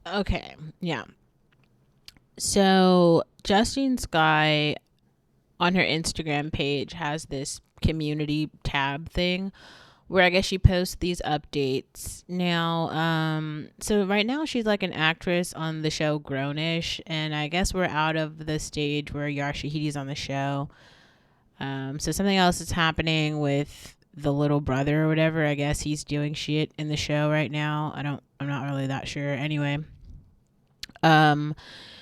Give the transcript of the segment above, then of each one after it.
Okay, yeah. So Justine Sky on her Instagram page has this community tab thing where I guess she posts these updates. Now, so right now she's like an actress on the show Grownish, and I guess we're out of the stage where Yar Shahidi's on the show. So something else is happening with the little brother or whatever. I guess he's doing shit in the show right now. I'm not really that sure. Anyway, um,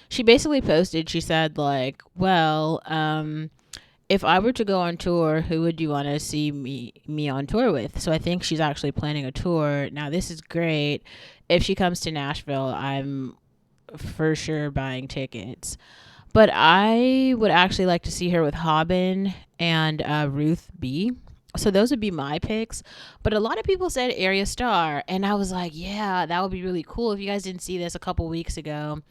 she basically posted. She said like, well, if I were to go on tour, who would you want to see me on tour with? So I think she's actually planning a tour. Now this is great. If she comes to Nashville, I'm for sure buying tickets. But I would actually like to see her with Haben and Ruth B. So those would be my picks. But a lot of people said Area Star, and I was like, yeah, that would be really cool. If you guys didn't see this a couple weeks ago,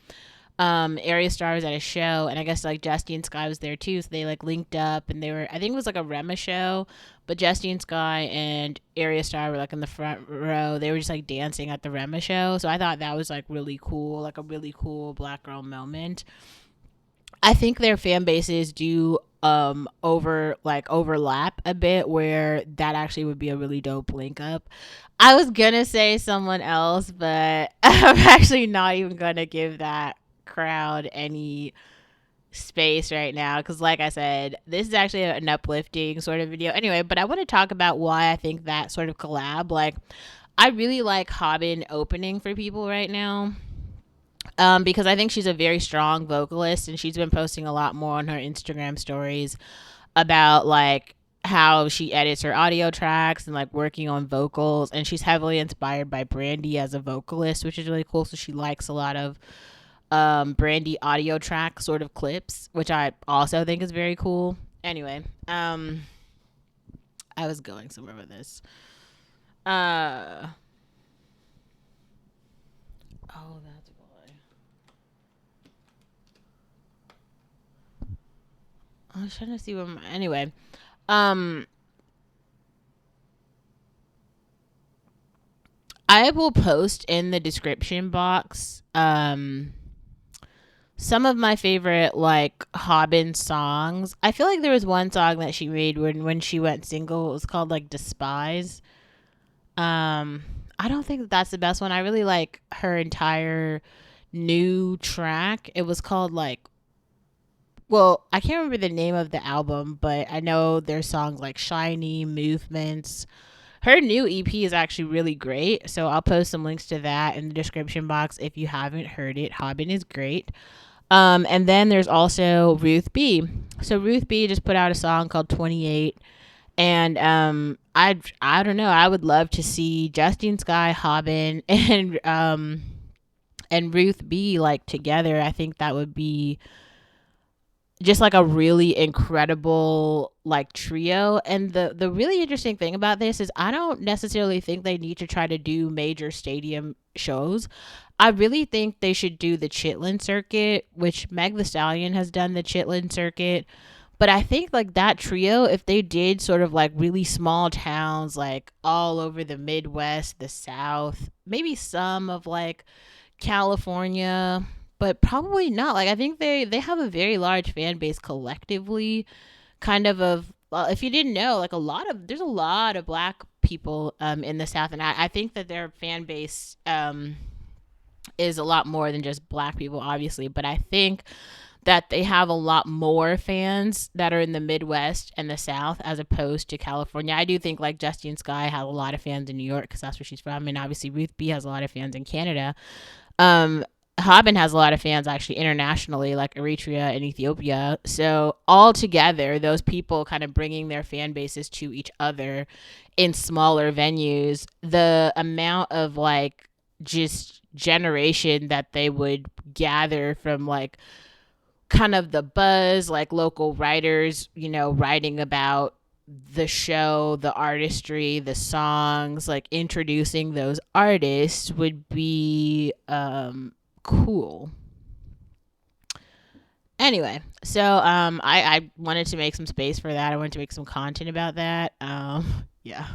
Area Star was at a show, and I guess like Justine Sky was there too. So they like linked up, and they were, I think it was like a Rema show, but Justine Sky and Area Star were like in the front row. They were just like dancing at the Rema show. So I thought that was like really cool, like a really cool black girl moment. I think their fan bases do overlap a bit, where that actually would be a really dope link up. I was gonna say someone else, but I'm actually not even gonna give that crowd any space right now, because like I said, this is actually an uplifting sort of video anyway. But I want to talk about why I think that sort of collab, like, I really like Haben opening for people right now, because I think she's a very strong vocalist, and she's been posting a lot more on her Instagram stories about like how she edits her audio tracks and like working on vocals, and she's heavily inspired by Brandy as a vocalist, which is really cool. So she likes a lot of Brandy audio track sort of clips, which I also think is very cool. Anyway, I was going somewhere with this. Uh oh, that's why. I was trying to see where my, anyway. Um I will post in the description box some of my favorite like Haben songs. I feel like there was one song that she made when she went single. It was called like Despise. Um I don't think that that's the best one. I really like her entire new track. It was called like, well, I can't remember the name of the album, but I know there's songs like Shiny, Movements. Her new EP is actually really great, so I'll post some links to that in the description box if you haven't heard it. Haben is great. And then there's also Ruth B. So Ruth B just put out a song called 28, and I don't know. I would love to see Justine Sky, Haben, and Ruth B like together. I think that would be just like a really incredible like trio. And the really interesting thing about this is I don't necessarily think they need to try to do major stadium shows. I really think they should do the Chitlin circuit, which Meg the Stallion has done the Chitlin circuit. But I think like that trio, if they did sort of like really small towns like all over the Midwest, the South, maybe some of like California, but probably not. Like I think they have a very large fan base collectively, kind of well, if you didn't know, like there's a lot of black people in the South, and I think that their fan base is a lot more than just black people, obviously, but I think that they have a lot more fans that are in the Midwest and the South as opposed to California. I do think like Justine Sky has a lot of fans in New York because that's where she's from, and obviously Ruth B has a lot of fans in Canada. um Haben has a lot of fans actually internationally, like Eritrea and Ethiopia. So all together, those people kind of bringing their fan bases to each other in smaller venues, the amount of like just generation that they would gather from like kind of the buzz, like local writers, writing about the show, the artistry, the songs, like introducing those artists would be cool. Anyway, so I wanted to make some space for that. I wanted to make some content about that. Yeah.